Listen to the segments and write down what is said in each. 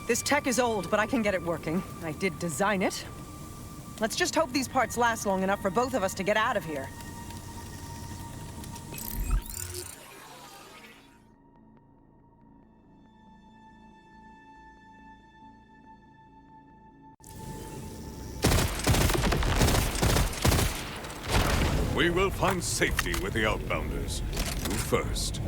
This tech is old, but I can get it working. I did design it. Let's just hope these parts last long enough for both of us to get out of here. We will find safety with the Outbounders. You first.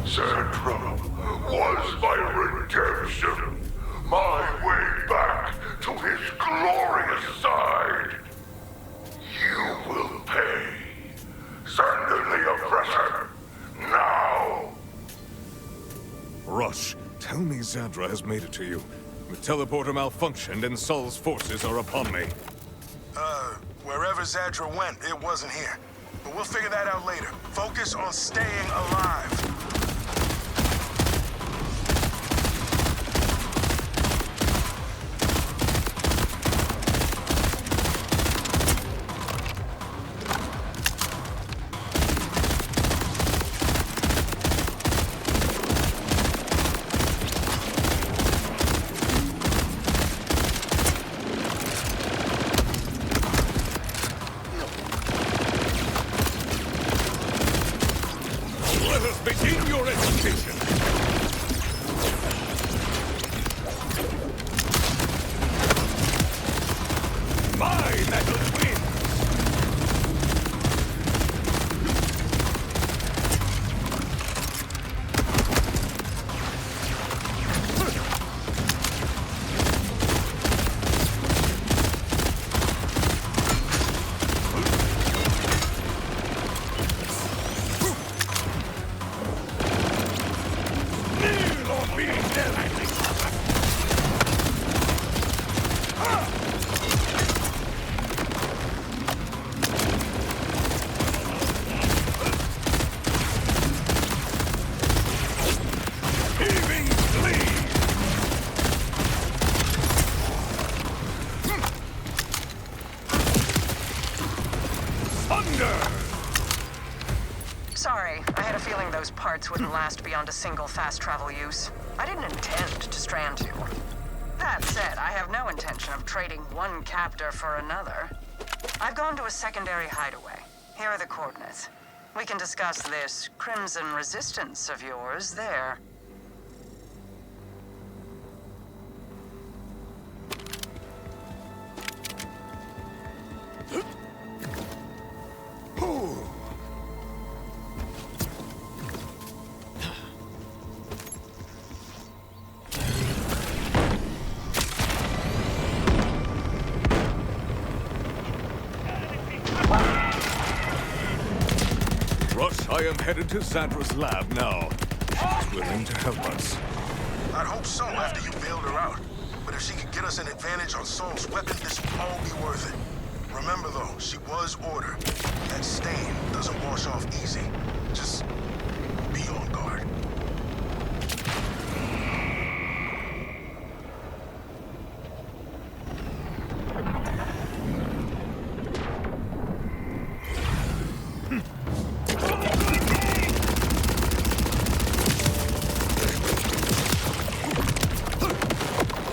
Sandra was my redemption. My way back to his glorious side. You will pay. Sandra the oppressor. Now! Rush, tell me Zadra has made it to you. The teleporter malfunctioned and Sol's forces are upon me. Wherever Zadra went, it wasn't here. But we'll figure that out later. Focus on staying alive. Let us begin your education! My metal twins! Sorry, I had a feeling those parts wouldn't last beyond a single fast travel use. I didn't intend to strand you. That said, I have no intention of trading one captor for another. I've gone to a secondary hideaway. Here are the coordinates. We can discuss this Crimson Resistance of yours there. Rush, I am headed to Zadra's lab now. She's willing to help us. I'd hope so after you bailed her out. But if she could get us an advantage on Sol's weapon, this will all be worth it. Remember though, she was Order. That stain doesn't wash off easy. Just be on guard.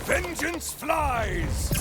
Vengeance flies!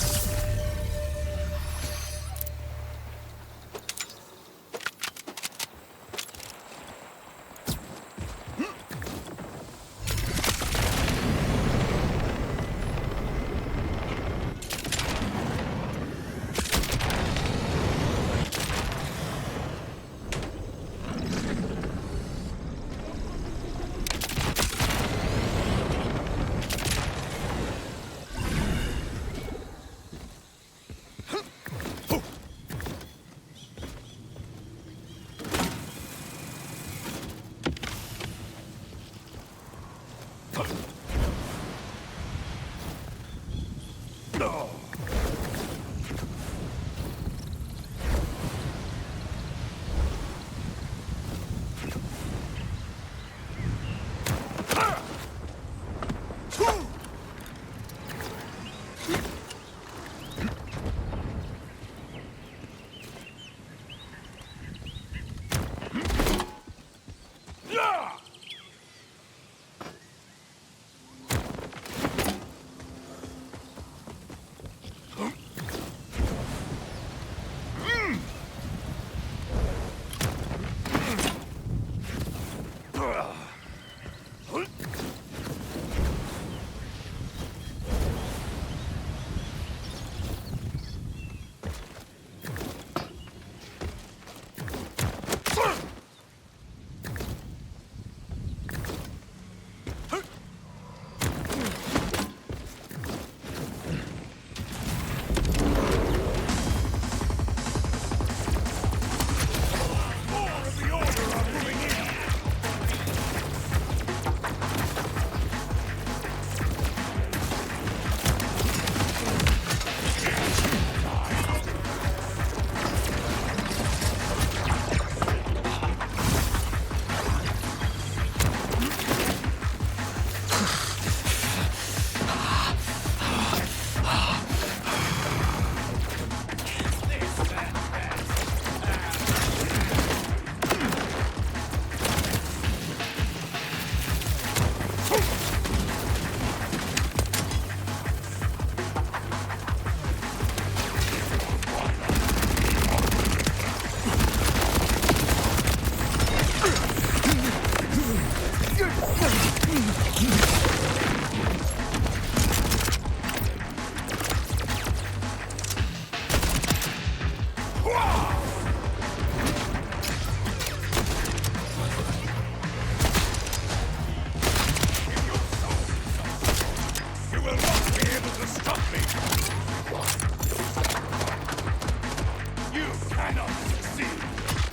cannot succeed.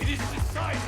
It is decided.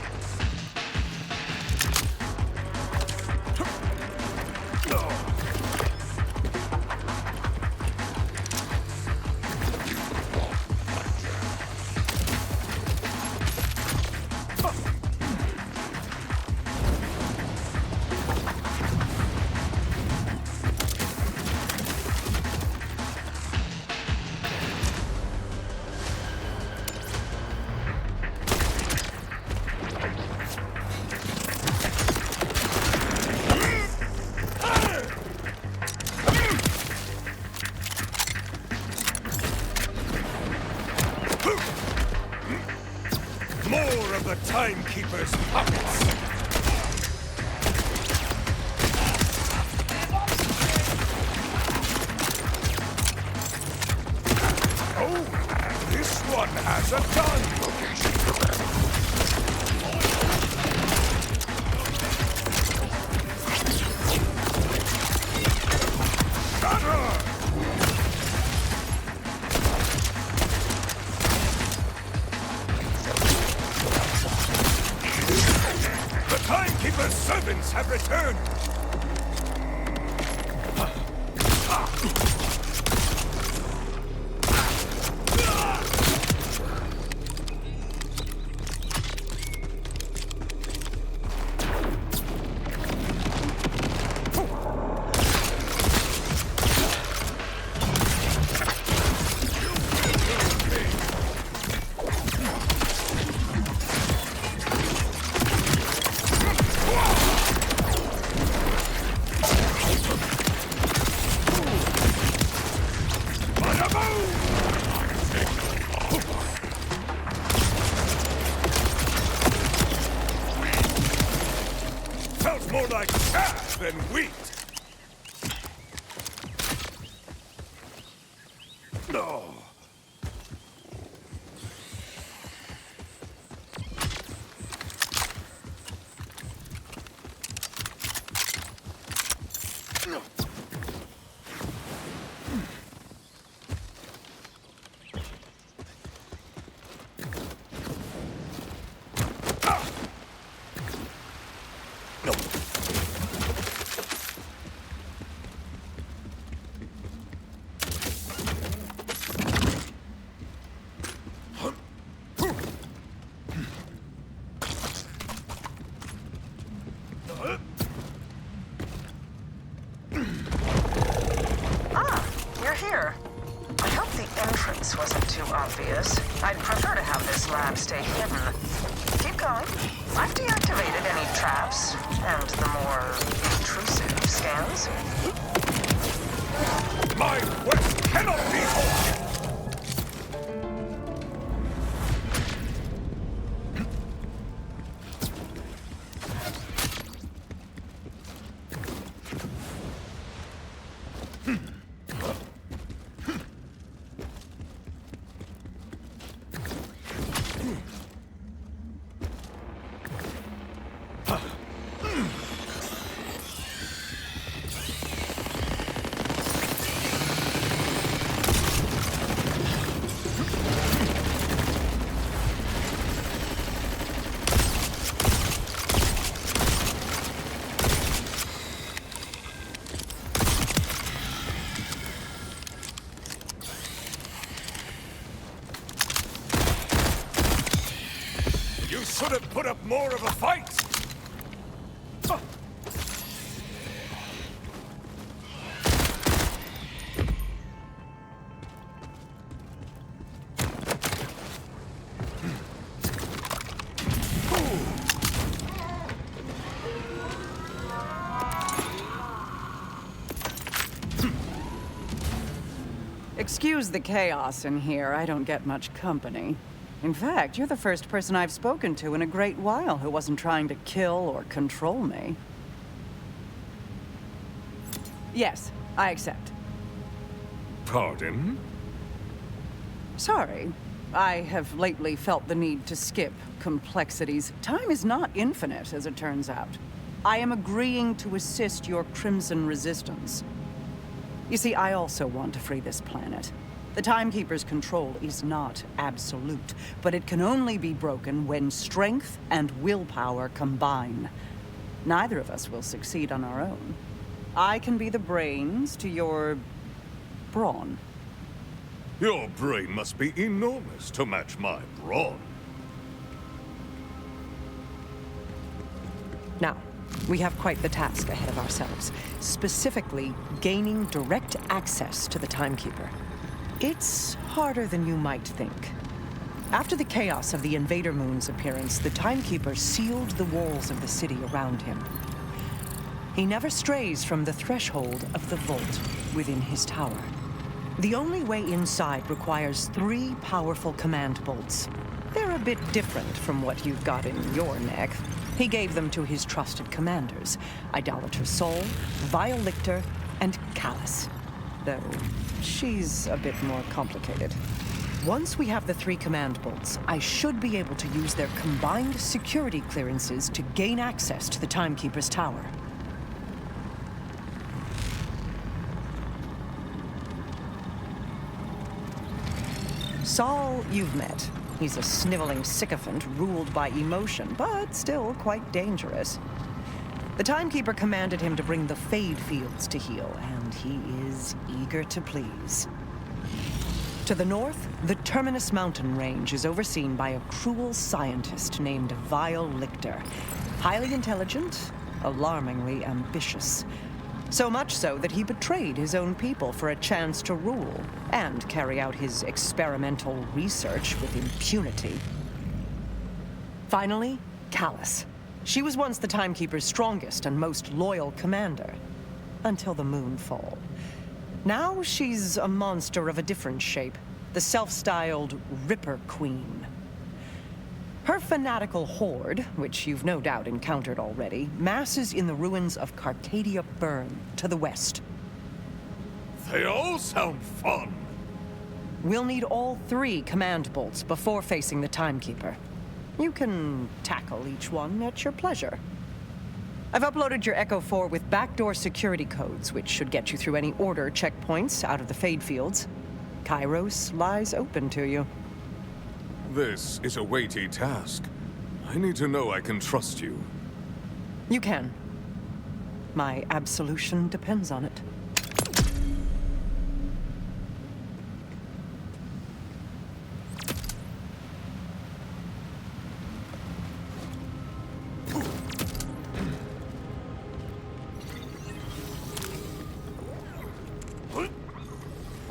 More of the Timekeeper's puppets! Oh, this one has a gun! Timekeeper's servants have returned! Felt more like chaff than wheat! No. Here. I hope the entrance wasn't too obvious. I'd prefer to have this lab stay hidden. Keep going. I've deactivated any traps and the more intrusive scans. My quest cannot be halted! You should have put up more of a fight! Excuse the chaos in here. I don't get much company. In fact, you're the first person I've spoken to in a great while who wasn't trying to kill or control me. Yes, I accept. Pardon? Sorry. I have lately felt the need to skip complexities. Time is not infinite, as it turns out. I am agreeing to assist your Crimson Resistance. You see, I also want to free this planet. The Timekeeper's control is not absolute, but it can only be broken when strength and willpower combine. Neither of us will succeed on our own. I can be the brains to your brawn. Your brain must be enormous to match my brawn. Now, we have quite the task ahead of ourselves. Specifically, gaining direct access to the Timekeeper. It's harder than you might think. After the chaos of the Invader Moon's appearance, the Timekeeper sealed the walls of the city around him. He never strays from the threshold of the vault within his tower. The only way inside requires 3 powerful command bolts. They're a bit different from what you've got in your neck. He gave them to his trusted commanders, Idolater Sol, Vile Lictor, and Callus. Though, she's a bit more complicated. Once we have the 3 command bolts, I should be able to use their combined security clearances to gain access to the Timekeeper's tower. Sol, you've met. He's a sniveling sycophant ruled by emotion, but still quite dangerous. The Timekeeper commanded him to bring the Fade Fields to heal, and he is eager to please. To the north, the Terminus mountain range is overseen by a cruel scientist named Vile Lictor. Highly intelligent, alarmingly ambitious. So much so that he betrayed his own people for a chance to rule and carry out his experimental research with impunity. Finally, Callus. She was once the Timekeeper's strongest and most loyal commander, until the Moonfall. Now she's a monster of a different shape, the self-styled Ripper Queen. Her fanatical horde, which you've no doubt encountered already, masses in the ruins of Carcadia Burn to the west. They all sound fun. We'll need all 3 command bolts before facing the Timekeeper. You can tackle each one at your pleasure. I've uploaded your Ep.5 with backdoor security codes, which should get you through any order checkpoints out of the Fade Fields. Kairos lies open to you. This is a weighty task. I need to know I can trust you. You can. My absolution depends on it.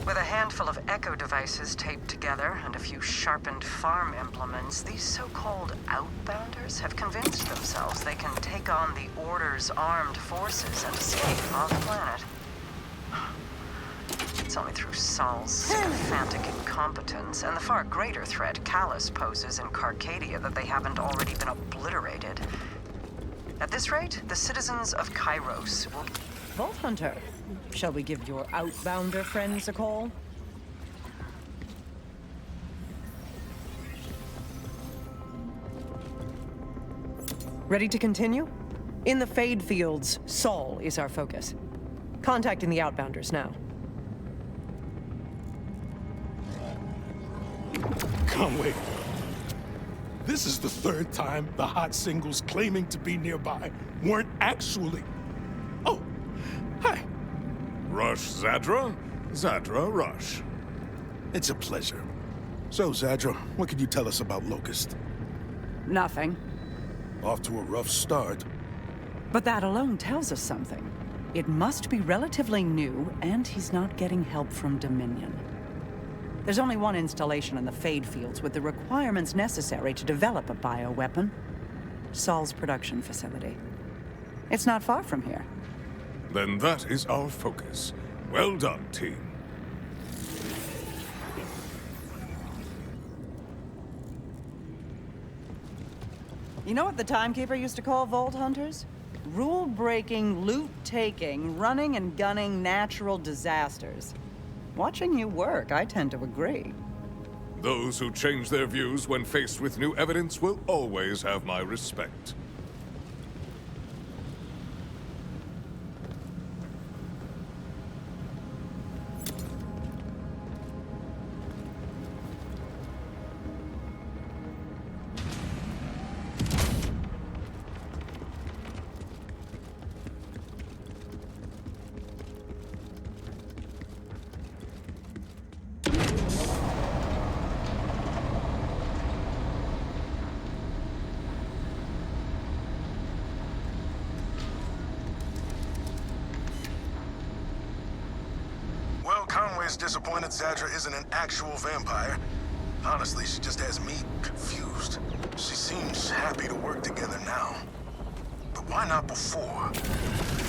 With a handful of echo devices taped together and a few sharpened farm implements, these so-called outbounders have convinced themselves they can take on the Order's armed forces and escape off planet. It's only through Sol's sycophantic incompetence and the far greater threat Callus poses in Carcadia that they haven't already been obliterated. At this rate, the citizens of Kairos will... Vault Hunter, shall we give your outbounder friends a call? Ready to continue? In the Fade Fields, Sol is our focus. Contacting the outbounders now. Conway, this is the 3rd time the hot singles claiming to be nearby weren't actually. Oh, hi. Rush Zadra? Zadra Rush. It's a pleasure. So, Zadra, what can you tell us about Locust? Nothing. Off to a rough start. But that alone tells us something. It must be relatively new, and he's not getting help from Dominion. There's only one installation in the Fade Fields with the requirements necessary to develop a bioweapon. Sol's production facility. It's not far from here. Then that is our focus. Well done, team. You know what the Timekeeper used to call Vault Hunters? Rule-breaking, loot-taking, running and gunning natural disasters. Watching you work, I tend to agree. Those who change their views when faced with new evidence will always have my respect. just disappointed Zadra isn't an actual vampire. Honestly, she just has me confused. She seems happy to work together now. But why not before?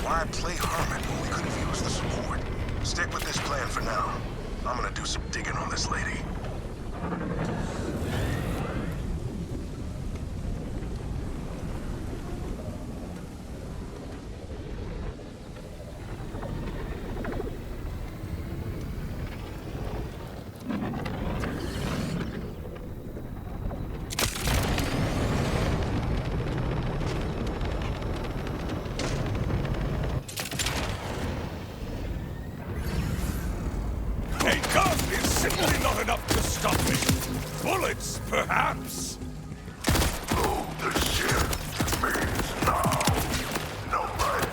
Why play hermit when we could have used the support? Stick with this plan for now. I'm gonna do some digging on this lady. A gun is simply not enough to stop me. Bullets, perhaps. Who the shit means now? Nobody.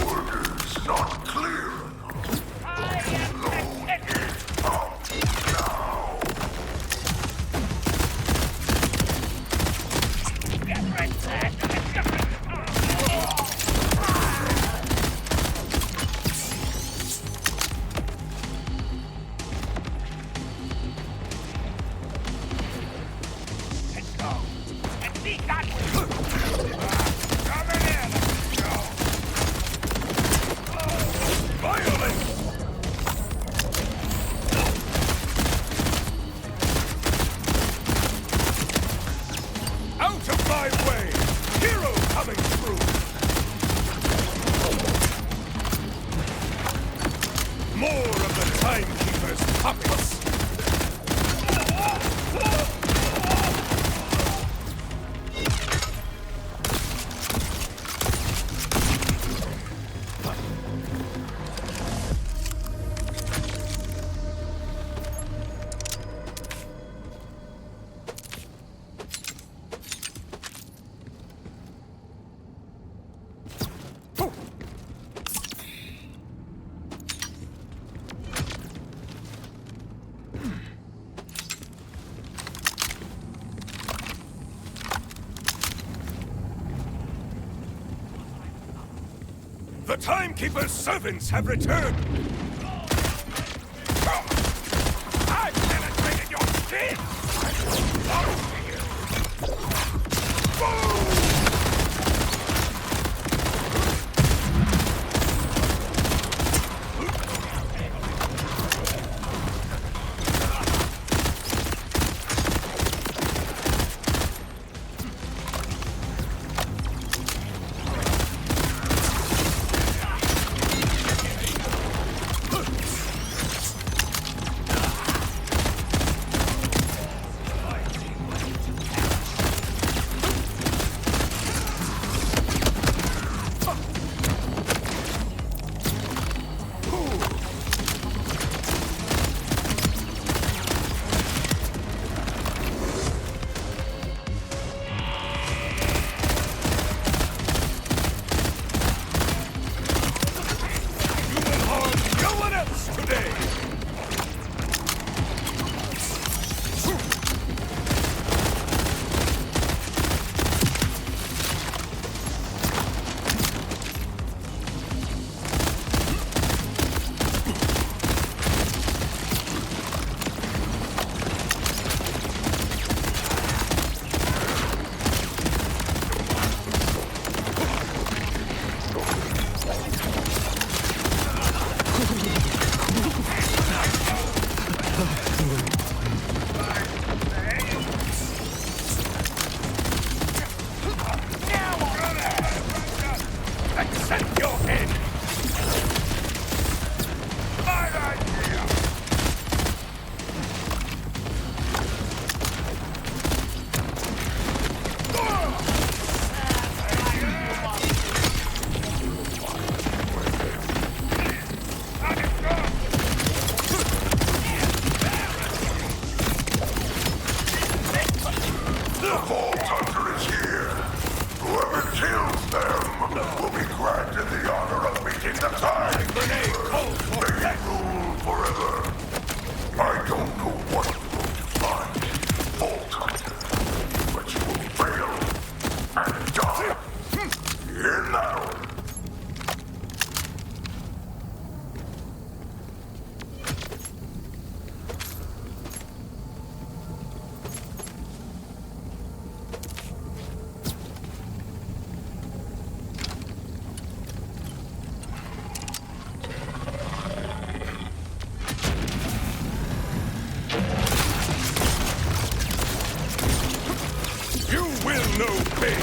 Orders not clear enough. Load it up now. Violate! Out of my way! Hero coming through! More of the Timekeeper's puppets! The Timekeeper's servants have returned! I've penetrated your skin! no pain.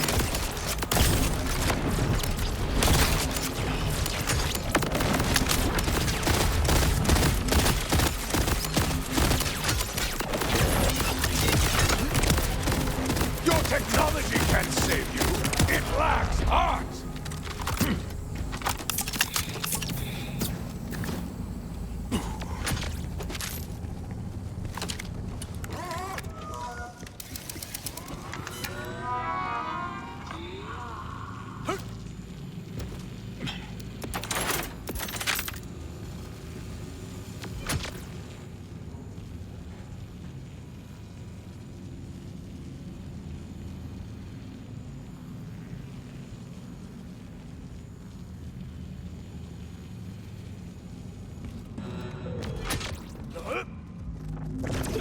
Your technology can't save you. It lacks heart.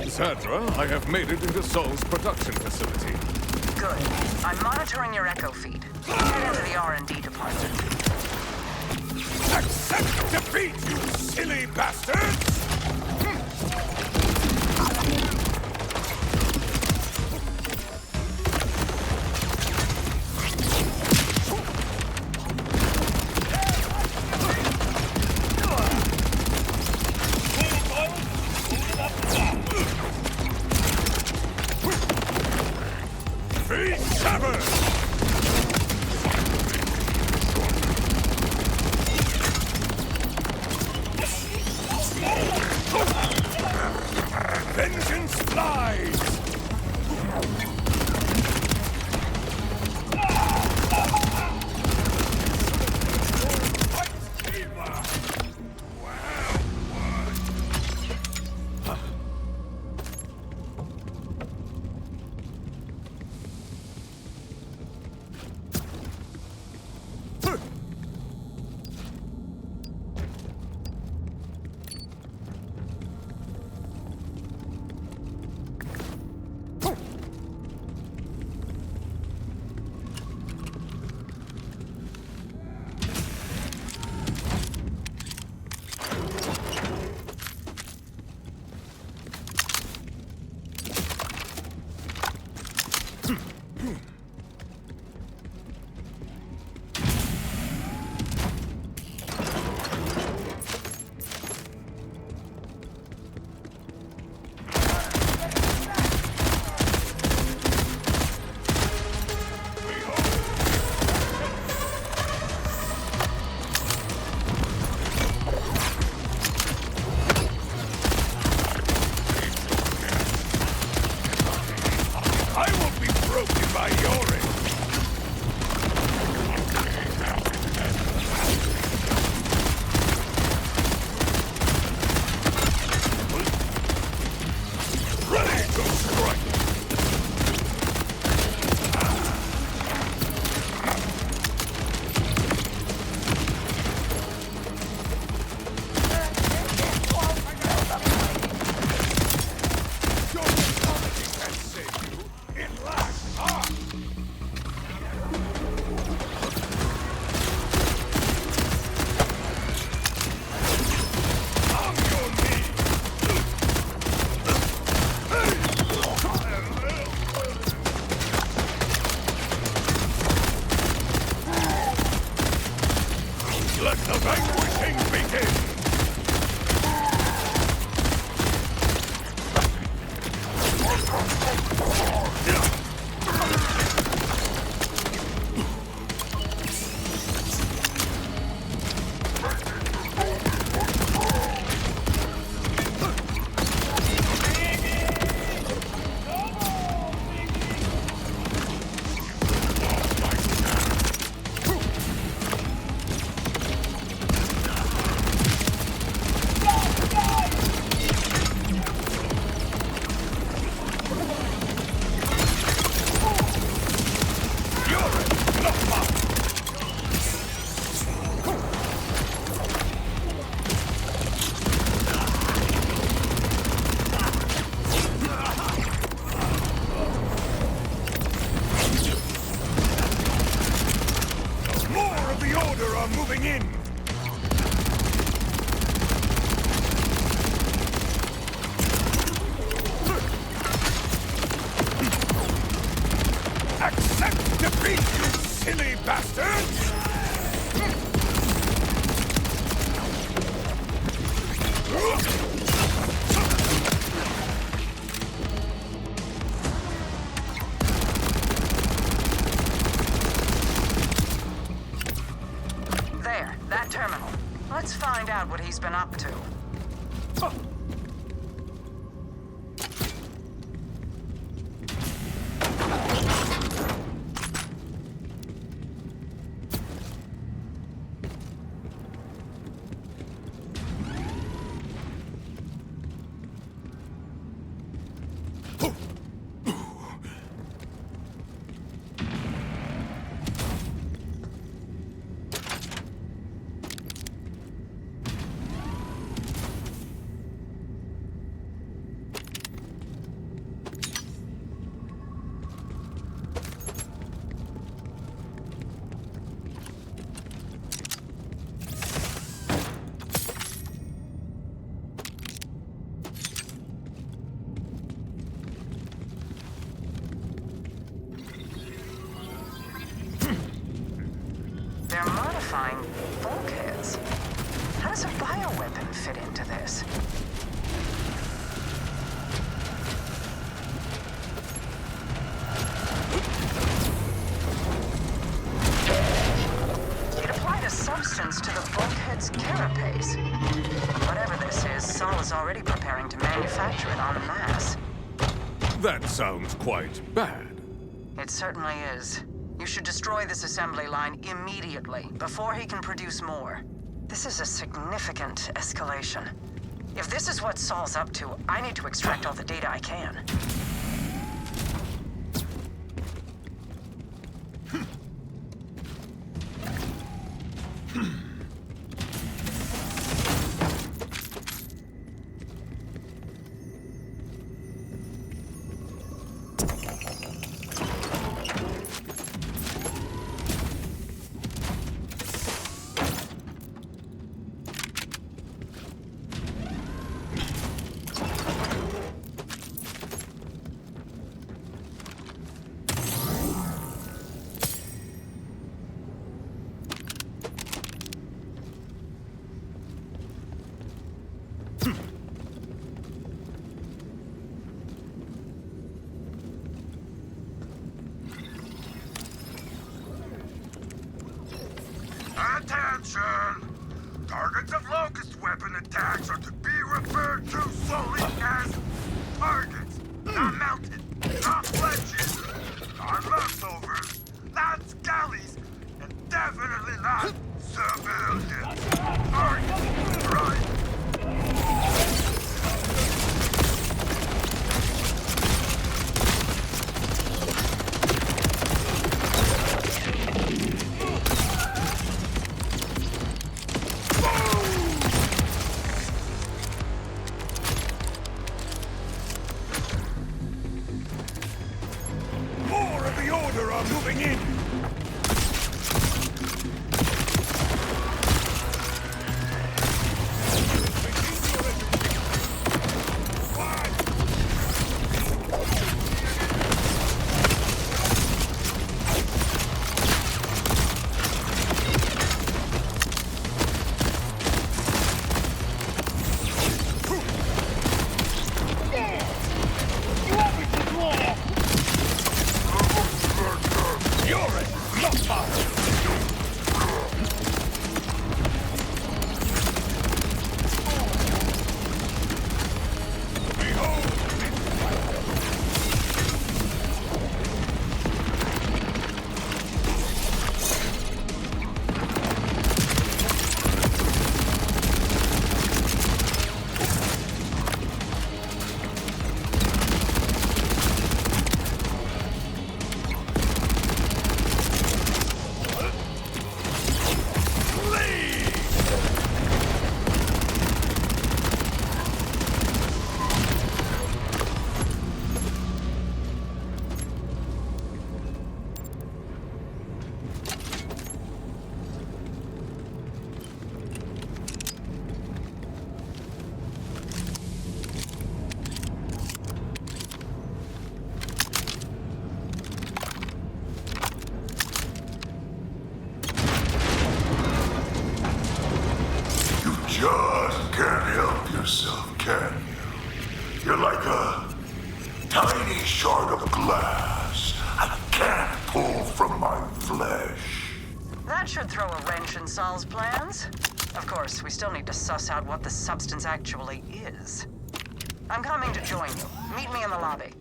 Sandra, I have made it into Sol's production facility. Good. I'm monitoring your echo feed. Head into the R&D department. Accept defeat, you silly bastards! Feet severed! Vengeance flies! Let the vanquishing begin! Attempt defeat, you silly bastards! There, that terminal. Let's find out what he's been up to. They're modifying bulkheads. How does a bioweapon fit into this? It applied a substance to the bulkhead's carapace. Whatever this is, Saul is already preparing to manufacture it en masse. That sounds quite bad. It certainly is. You should destroy this assembly line immediately, before he can produce more. This is a significant escalation. If this is what Saul's up to, I need to extract all the data I can. Attention! Targets of Locust weapon attacks are to be referred to solely as targets, not mounted, not pledges, not leftovers, not galleys, and definitely not civilians. Targets, right? More of the Order are moving in! You're a tiny shard of glass I can't pull from my flesh. That should throw a wrench in Saul's plans. Of course, we still need to suss out what the substance actually is. I'm coming to join you. Meet me in the lobby.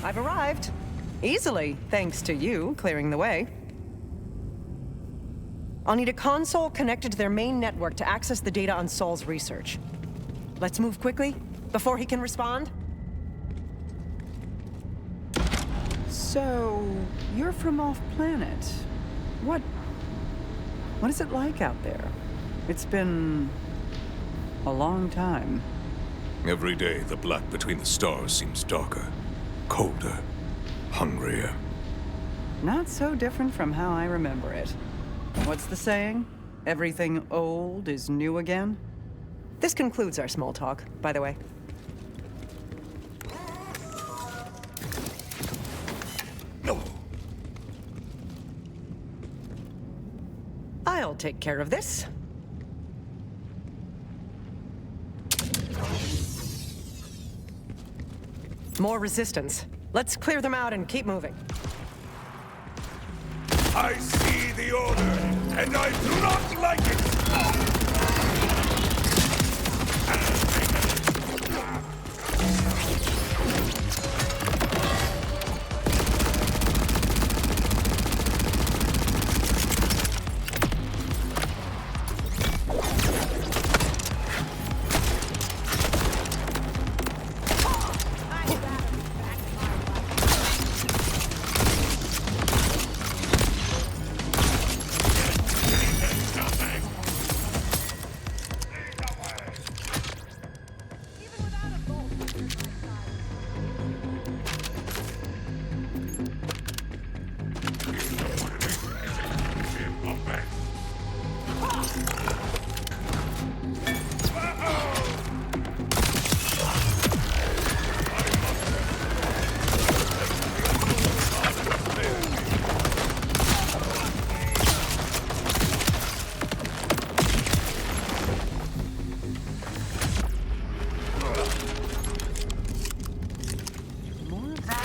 I've arrived. Easily, thanks to you clearing the way. I'll need a console connected to their main network to access the data on Saul's research. Let's move quickly, before he can respond. So, you're from off-planet. What is it like out there? It's been a long time. Every day, the black between the stars seems darker, colder, hungrier. Not so different from how I remember it. What's the saying? Everything old is new again? This concludes our small talk, by the way. No. I'll take care of this. More resistance. Let's clear them out and keep moving. I see the order, and I do not like it!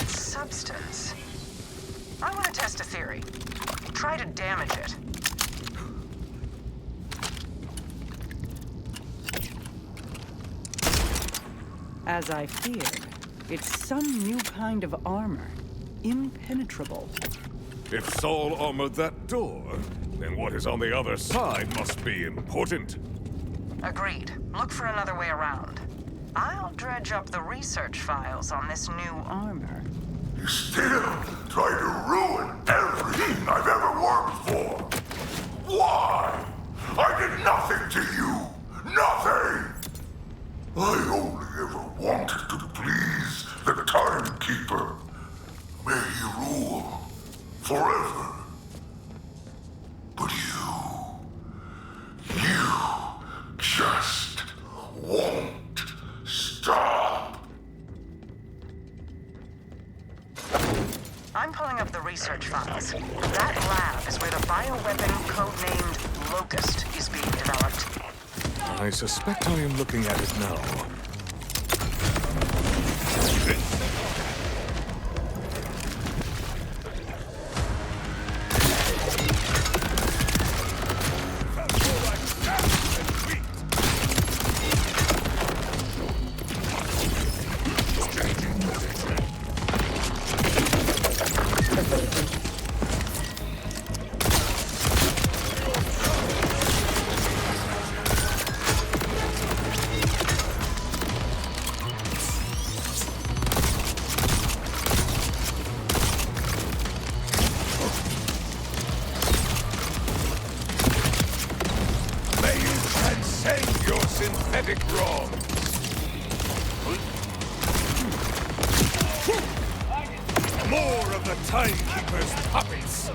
Substance. I want to test a theory. Try to damage it. As I feared, it's some new kind of armor. Impenetrable. If Saul armored that door, then what is on the other side must be important. Agreed. Look for another way around. I'll dredge up the research files on this new armor. You still try to ruin everything I've ever worked for. Why? I did nothing to you. Nothing! I only ever wanted to please the Timekeeper. May he rule forever. But you just won't stop. I'm pulling up the research files. That lab is where the bioweapon codenamed Locust is being developed. I suspect I am looking at it now. Timekeeper's puppets!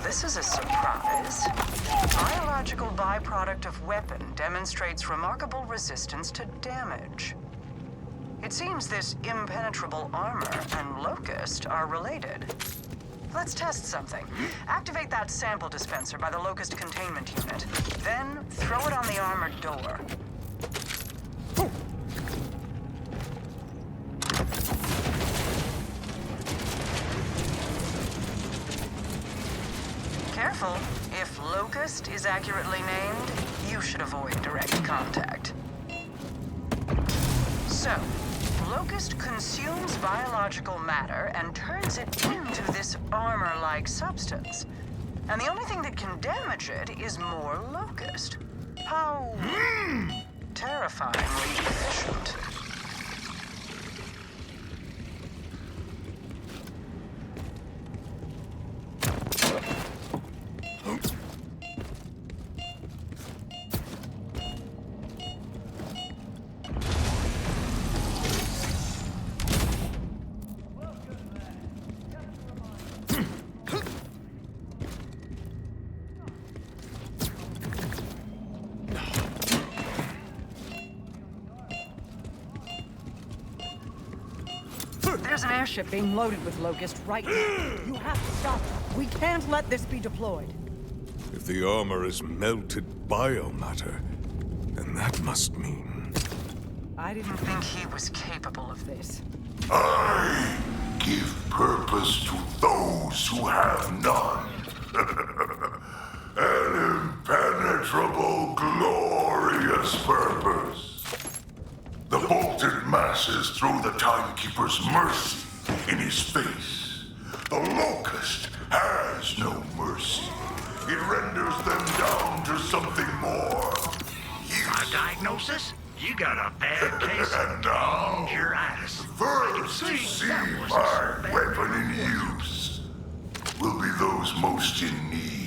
This is a surprise. Biological byproduct of weapon demonstrates remarkable resistance to damage. It seems this impenetrable armor and Locust are related. Let's test something. Activate that sample dispenser by the Locust containment unit. Then throw it on the armored door. Careful. If Locust is accurately named, you should avoid direct contact. So, Locust consumes biological matter and turns it into this armor-like substance. And the only thing that can damage it is more Locust. How terrifyingly efficient. There's an airship being loaded with Locust right now. You have to stop it. We can't let this be deployed. If the armor is melted biomatter, then that must mean... I didn't think he was capable of this. I give purpose to those who have none. An impenetrable, glorious purpose. The bolted masses throw the Timekeeper's mercy in his face. The Locust has no mercy. It renders them down to something more. My diagnosis? You got a bad case And of now, gingivitis. first to see my weapon in use will be those most in need.